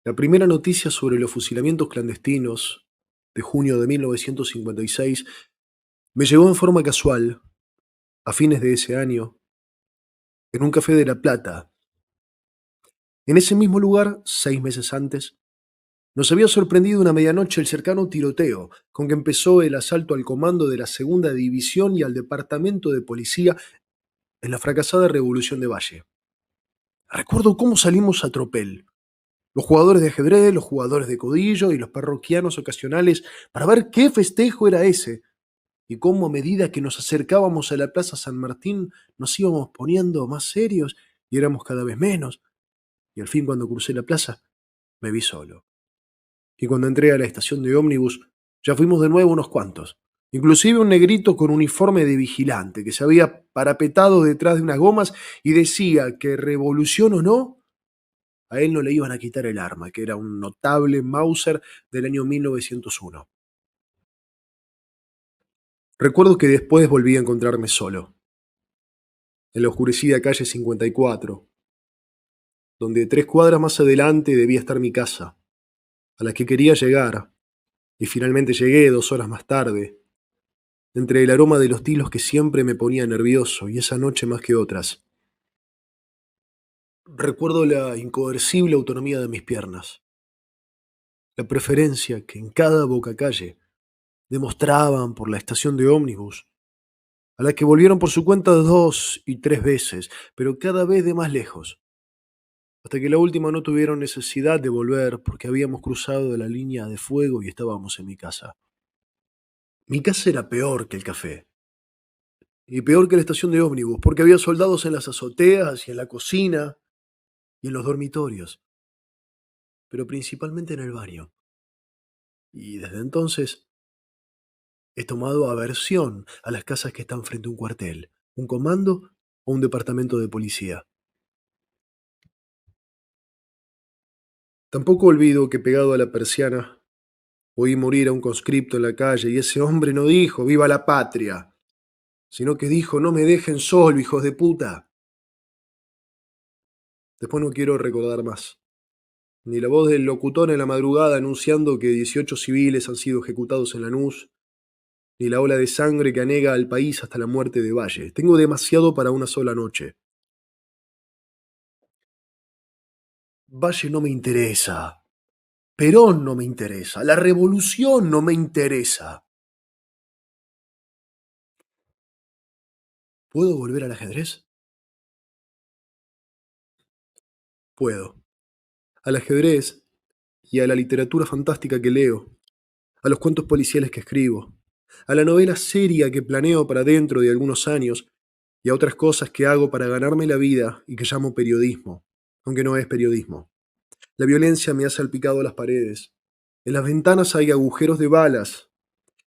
La primera noticia sobre los fusilamientos clandestinos de junio de 1956 me llegó en forma casual, a fines de ese año, en un café de La Plata. En ese mismo lugar, 6 meses antes, nos había sorprendido una medianoche el cercano tiroteo con que empezó el asalto al comando de la Segunda División y al Departamento de Policía en la fracasada Revolución de Valle. Recuerdo cómo salimos a tropel, los jugadores de ajedrez, los jugadores de codillo y los parroquianos ocasionales, para ver qué festejo era ese, y cómo a medida que nos acercábamos a la Plaza San Martín nos íbamos poniendo más serios y éramos cada vez menos, y al fin cuando crucé la plaza me vi solo. Y cuando entré a la estación de ómnibus ya fuimos de nuevo unos cuantos, inclusive un negrito con uniforme de vigilante que se había parapetado detrás de unas gomas y decía que revolución o no, a él no le iban a quitar el arma, que era un notable Mauser del año 1901. Recuerdo que después volví a encontrarme solo, en la oscurecida calle 54, donde 3 cuadras más adelante debía estar mi casa, a la que quería llegar, y finalmente llegué 2 horas más tarde, entre el aroma de los tilos que siempre me ponía nervioso, y esa noche más que otras. Recuerdo la incoercible autonomía de mis piernas, la preferencia que en cada bocacalle demostraban por la estación de ómnibus, a la que volvieron por su cuenta 2 y 3 veces, pero cada vez de más lejos, hasta que la última no tuvieron necesidad de volver porque habíamos cruzado la línea de fuego y estábamos en mi casa. Mi casa era peor que el café, y peor que la estación de ómnibus, porque había soldados en las azoteas y en la cocina y en los dormitorios, pero principalmente en el baño. Y desde entonces he tomado aversión a las casas que están frente a un cuartel, un comando o un departamento de policía. Tampoco olvido que pegado a la persiana oí morir a un conscripto en la calle y ese hombre no dijo «¡Viva la patria!», sino que dijo «¡No me dejen solo, hijos de puta!». Después no quiero recordar más. Ni la voz del locutor en la madrugada anunciando que 18 civiles han sido ejecutados en Lanús, ni la ola de sangre que anega al país hasta la muerte de Valle. Tengo demasiado para una sola noche. Valle no me interesa. Perón no me interesa. La revolución no me interesa. ¿Puedo volver al ajedrez? Puedo. Al ajedrez y a la literatura fantástica que leo, a los cuentos policiales que escribo, a la novela seria que planeo para dentro de algunos años y a otras cosas que hago para ganarme la vida y que llamo periodismo, aunque no es periodismo. La violencia me ha salpicado las paredes. En las ventanas hay agujeros de balas.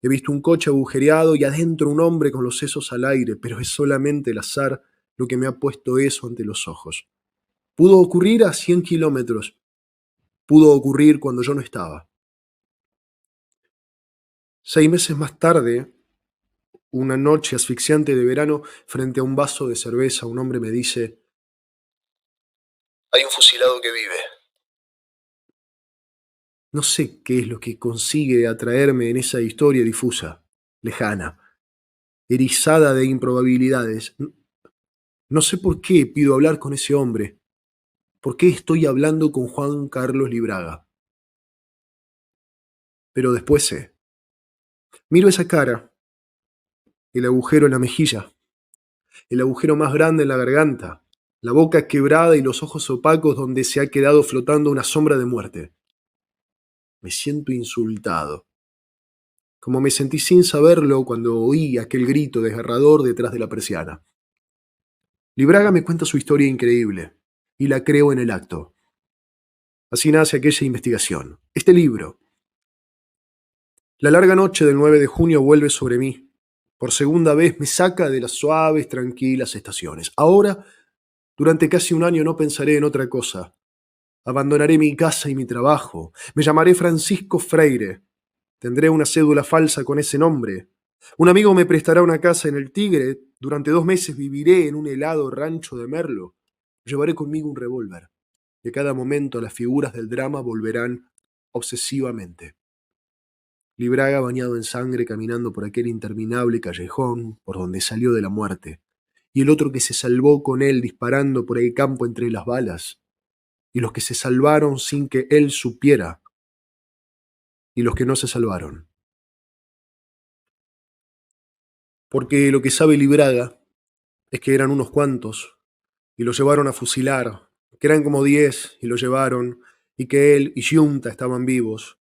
He visto un coche agujereado y adentro un hombre con los sesos al aire, pero es solamente el azar lo que me ha puesto eso ante los ojos. Pudo ocurrir a 100 kilómetros. Pudo ocurrir cuando yo no estaba. 6 meses más tarde, una noche asfixiante de verano, frente a un vaso de cerveza, un hombre me dice: «Hay un fusilado que vive». No sé qué es lo que consigue atraerme en esa historia difusa, lejana, erizada de improbabilidades. No sé por qué pido hablar con ese hombre, por qué estoy hablando con Juan Carlos Libraga. Pero después sé. Miro esa cara, el agujero en la mejilla, el agujero más grande en la garganta, la boca quebrada y los ojos opacos donde se ha quedado flotando una sombra de muerte. Me siento insultado, como me sentí sin saberlo cuando oí aquel grito desgarrador detrás de la persiana. Libraga me cuenta su historia increíble, y la creo en el acto. Así nace aquella investigación, este libro. La larga noche del 9 de junio vuelve sobre mí. Por segunda vez me saca de las suaves, tranquilas estaciones. Ahora, durante casi un año no pensaré en otra cosa. Abandonaré mi casa y mi trabajo. Me llamaré Francisco Freire. Tendré una cédula falsa con ese nombre. Un amigo me prestará una casa en el Tigre. Durante 2 meses viviré en un helado rancho de Merlo. Llevaré conmigo un revólver. y a cada momento las figuras del drama volverán obsesivamente. Libraga bañado en sangre caminando por aquel interminable callejón por donde salió de la muerte, y el otro que se salvó con él disparando por el campo entre las balas, y los que se salvaron sin que él supiera, y los que no se salvaron. Porque lo que sabe Libraga es que eran unos cuantos, y lo llevaron a fusilar, que eran como 10 y lo llevaron, y que él y Yunta estaban vivos.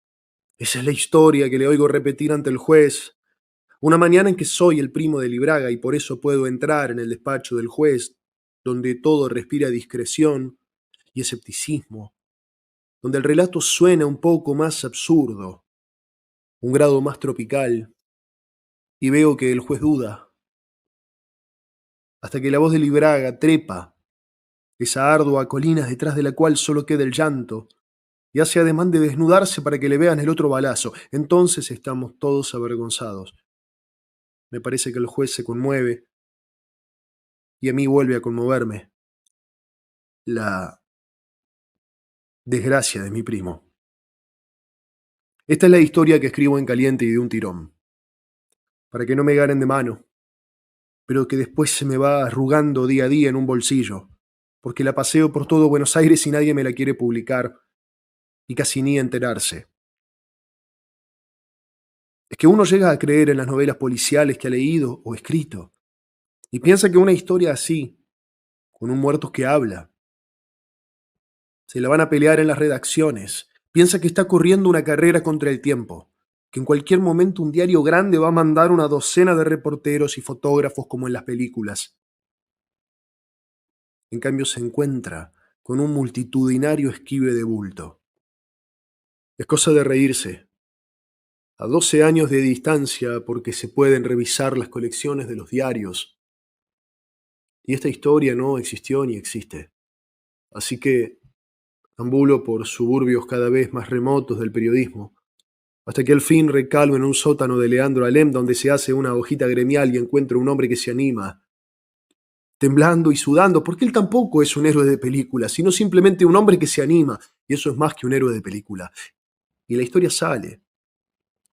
Esa es la historia que le oigo repetir ante el juez. Una mañana en que soy el primo de Libraga y por eso puedo entrar en el despacho del juez, donde todo respira discreción y escepticismo, donde el relato suena un poco más absurdo, un grado más tropical, y veo que el juez duda, hasta que la voz de Libraga trepa esa ardua colina detrás de la cual solo queda el llanto, y hace ademán de desnudarse para que le vean el otro balazo. Entonces estamos todos avergonzados. Me parece que el juez se conmueve, y a mí vuelve a conmoverme la desgracia de mi primo. Esta es la historia que escribo en caliente y de un tirón, para que no me ganen de mano, pero que después se me va arrugando día a día en un bolsillo, porque la paseo por todo Buenos Aires y nadie me la quiere publicar, y casi ni enterarse. Es que uno llega a creer en las novelas policiales que ha leído o escrito, y piensa que una historia así, con un muerto que habla, se la van a pelear en las redacciones. Piensa que está corriendo una carrera contra el tiempo, que en cualquier momento un diario grande va a mandar una docena de reporteros y fotógrafos como en las películas. En cambio se encuentra con un multitudinario esquive de bulto. Es cosa de reírse. A 12 años de distancia, porque se pueden revisar las colecciones de los diarios. Y esta historia no existió ni existe. Así que ambulo por suburbios cada vez más remotos del periodismo, hasta que al fin recalo en un sótano de Leandro Alem donde se hace una hojita gremial y encuentro un hombre que se anima, temblando y sudando, porque él tampoco es un héroe de película, sino simplemente un hombre que se anima, y eso es más que un héroe de película. Y la historia sale.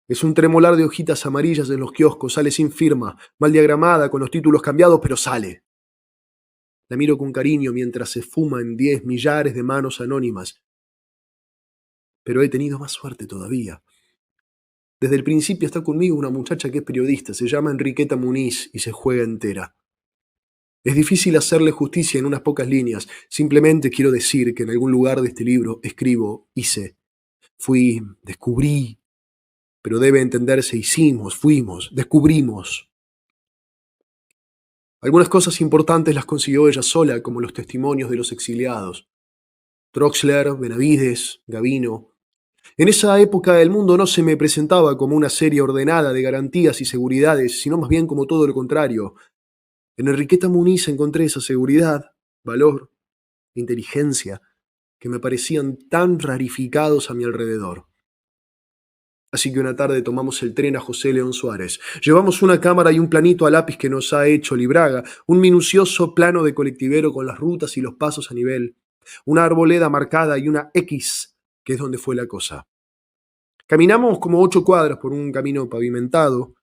Es un tremolar de hojitas amarillas en los kioscos, sale sin firma, mal diagramada, con los títulos cambiados, pero sale. La miro con cariño mientras se fuma en 10 millares de manos anónimas. Pero he tenido más suerte todavía. Desde el principio está conmigo una muchacha que es periodista, se llama Enriqueta Muniz y se juega entera. Es difícil hacerle justicia en unas pocas líneas, simplemente quiero decir que en algún lugar de este libro escribo, hice, fui, descubrí, pero debe entenderse hicimos, fuimos, descubrimos. Algunas cosas importantes las consiguió ella sola, como los testimonios de los exiliados. Troxler, Benavides, Gavino. En esa época el mundo no se me presentaba como una serie ordenada de garantías y seguridades, sino más bien como todo lo contrario. En Enriqueta Muniz encontré esa seguridad, valor, inteligencia, que me parecían tan rarificados a mi alrededor. Así que una tarde tomamos el tren a José León Suárez. Llevamos una cámara y un planito a lápiz que nos ha hecho Libraga, un minucioso plano de colectivero con las rutas y los pasos a nivel, una arboleda marcada y una X, que es donde fue la cosa. Caminamos como 8 cuadras por un camino pavimentado.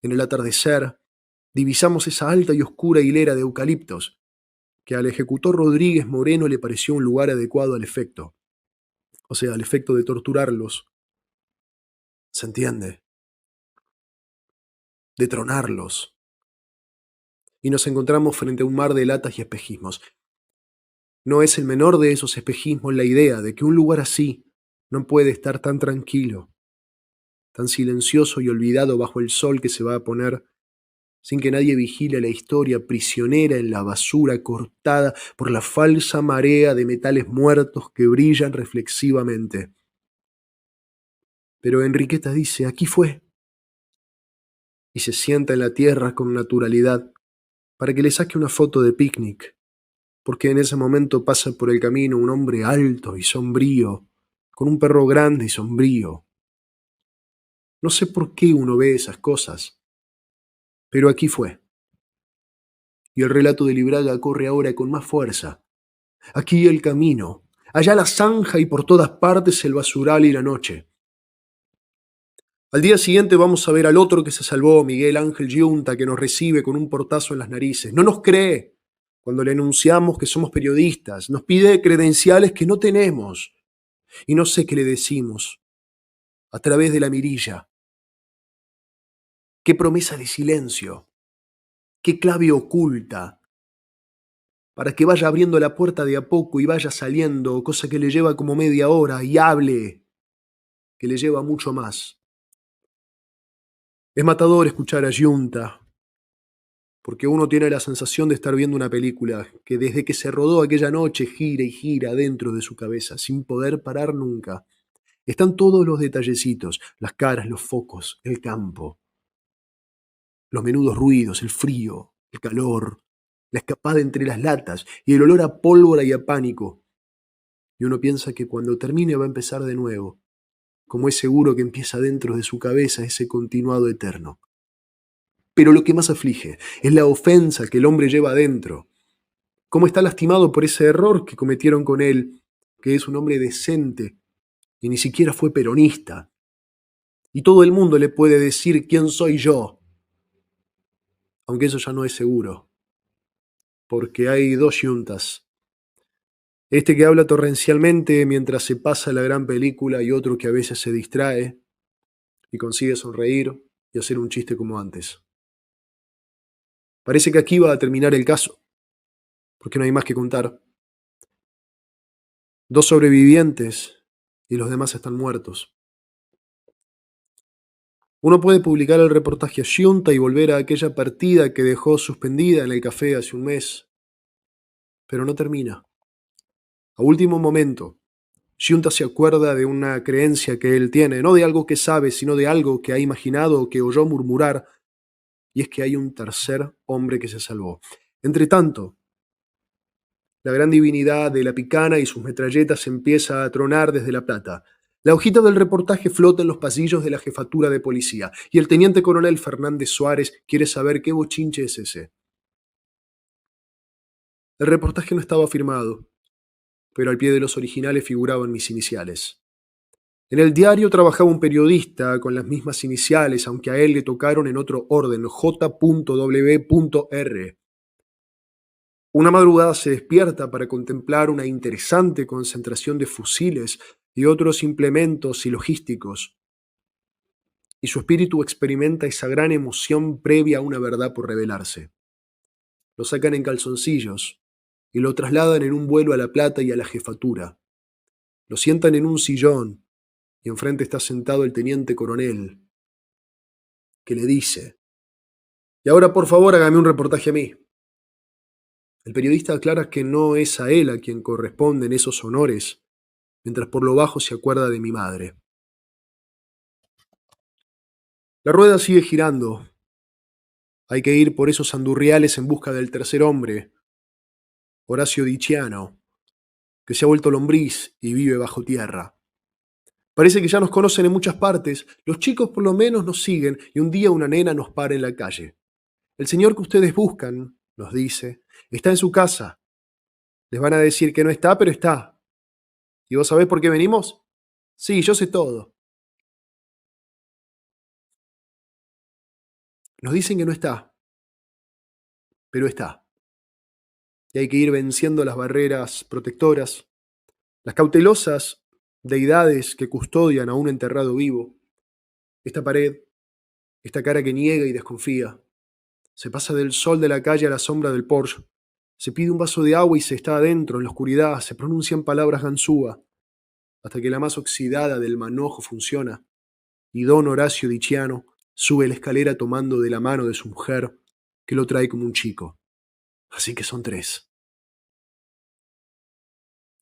En el atardecer, divisamos esa alta y oscura hilera de eucaliptos, que al ejecutor Rodríguez Moreno le pareció un lugar adecuado al efecto. O sea, al efecto de torturarlos. ¿Se entiende? De tronarlos. Y nos encontramos frente a un mar de latas y espejismos. No es el menor de esos espejismos la idea de que un lugar así no puede estar tan tranquilo, tan silencioso y olvidado bajo el sol que se va a poner, sin que nadie vigile la historia prisionera en la basura cortada por la falsa marea de metales muertos que brillan reflexivamente. Pero Enriqueta dice, aquí fue, y se sienta en la tierra con naturalidad para que le saque una foto de picnic, porque en ese momento pasa por el camino un hombre alto y sombrío, con un perro grande y sombrío. No sé por qué uno ve esas cosas, pero aquí fue. Y el relato de Libraga corre ahora con más fuerza. Aquí el camino, Allá la zanja y por todas partes el basural y la noche. Al día siguiente vamos a ver al otro que se salvó, Miguel Ángel Giunta, que nos recibe con un portazo en las narices. No nos cree cuando le anunciamos que somos periodistas. Nos pide credenciales que no tenemos. Y no sé qué le decimos a través de la mirilla. Qué promesa de silencio. Qué clave oculta para que vaya abriendo la puerta de a poco y vaya saliendo, cosa que le lleva como media hora, y hable, que le lleva mucho más. Es matador escuchar a Giunta, porque uno tiene la sensación de estar viendo una película que desde que se rodó aquella noche gira y gira dentro de su cabeza, sin poder parar nunca. Están todos los detallecitos, las caras, los focos, el campo, los menudos ruidos, el frío, el calor, la escapada entre las latas y el olor a pólvora y a pánico. Y uno piensa que cuando termine va a empezar de nuevo, como es seguro que empieza dentro de su cabeza ese continuado eterno. Pero lo que más aflige es la ofensa que el hombre lleva adentro. Cómo está lastimado por ese error que cometieron con él, que es un hombre decente y ni siquiera fue peronista. Y todo el mundo le puede decir quién soy yo, aunque eso ya no es seguro, porque hay dos yuntas. Este que habla torrencialmente mientras se pasa la gran película y otro que a veces se distrae y consigue sonreír y hacer un chiste como antes. Parece que aquí va a terminar el caso, porque no hay más que contar. Dos sobrevivientes y los demás están muertos. Uno puede publicar el reportaje a Giunta y volver a aquella partida que dejó suspendida en el café hace un mes, pero no termina. A último momento, Giunta se acuerda de una creencia que él tiene, no de algo que sabe, sino de algo que ha imaginado o que oyó murmurar, y es que hay un tercer hombre que se salvó. Entre tanto, la gran divinidad de la picana y sus metralletas empieza a tronar desde La Plata. La hojita del reportaje flota en los pasillos de la jefatura de policía y el teniente coronel Fernández Suárez quiere saber qué bochinche es ese. El reportaje no estaba firmado, pero al pie de los originales figuraban mis iniciales. En el diario trabajaba un periodista con las mismas iniciales, aunque a él le tocaron en otro orden, J.W.R. Una madrugada se despierta para contemplar una interesante concentración de fusiles y otros implementos y logísticos, y su espíritu experimenta esa gran emoción previa a una verdad por revelarse. Lo sacan en calzoncillos y lo trasladan en un vuelo a La Plata y a la jefatura. Lo sientan en un sillón y enfrente está sentado el teniente coronel, que le dice: "Y ahora por favor hágame un reportaje a mí". El periodista aclara que no es a él a quien corresponden esos honores, mientras por lo bajo se acuerda de mi madre. La rueda sigue girando. Hay que ir por esos andurriales en busca del tercer hombre, Horacio Diciano, que se ha vuelto lombriz y vive bajo tierra. Parece que ya nos conocen en muchas partes, los chicos por lo menos nos siguen y un día una nena nos para en la calle. El señor que ustedes buscan, nos dice, está en su casa. Les van a decir que no está, pero está. ¿Y vos sabés por qué venimos? Sí, yo sé todo. Nos dicen que no está, pero está. Y hay que ir venciendo las barreras protectoras, las cautelosas deidades que custodian a un enterrado vivo. Esta pared, esta cara que niega y desconfía. Se pasa del sol de la calle a la sombra del Porsche. Se pide un vaso de agua y se está adentro, en la oscuridad. Se pronuncian palabras ganzúa, hasta que la más oxidada del manojo funciona. Y don Horacio Diciano sube la escalera tomando de la mano de su mujer, que lo trae como un chico. Así que son tres.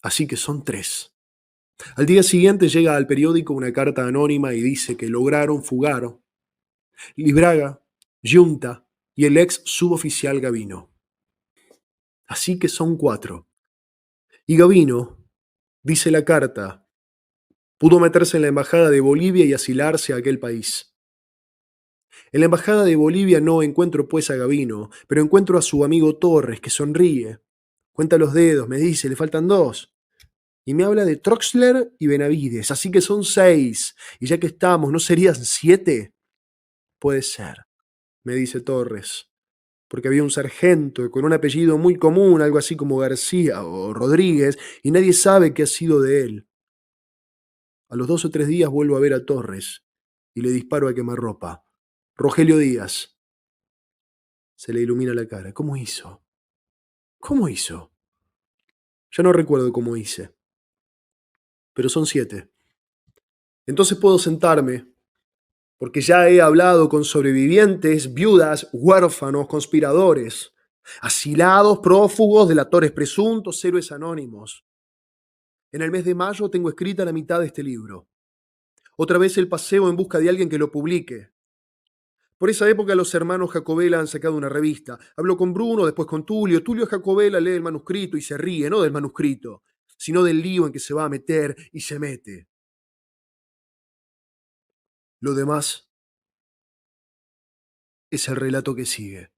Así que son tres. Al día siguiente llega al periódico una carta anónima y dice que lograron fugar Libraga, Giunta y el ex suboficial Gavino. Así que son cuatro. Y Gavino, dice la carta, pudo meterse en la embajada de Bolivia y asilarse a aquel país. En la embajada de Bolivia no encuentro pues a Gavino, pero encuentro a su amigo Torres, que sonríe. Cuenta los dedos, me dice, le faltan dos. Y me habla de Troxler y Benavides, así que son 6. Y ya que estamos, ¿no serían 7? Puede ser, me dice Torres, porque había un sargento con un apellido muy común, algo así como García o Rodríguez, y nadie sabe qué ha sido de él. A los 2 o 3 días vuelvo a ver a Torres y le disparo a quemarropa. Rogelio Díaz. Se le ilumina la cara. ¿Cómo hizo? ¿Cómo hizo? Ya no recuerdo cómo hice, pero son 7. Entonces puedo sentarme, porque ya he hablado con sobrevivientes, viudas, huérfanos, conspiradores, asilados, prófugos, delatores presuntos, héroes anónimos. En el mes de mayo tengo escrita la mitad de este libro. Otra vez el paseo en busca de alguien que lo publique. Por esa época los hermanos Jacobela han sacado una revista. Hablo con Bruno, después con Tulio. Tulio Jacobela lee el manuscrito y se ríe, no del manuscrito, sino del lío en que se va a meter y se mete. Lo demás es el relato que sigue.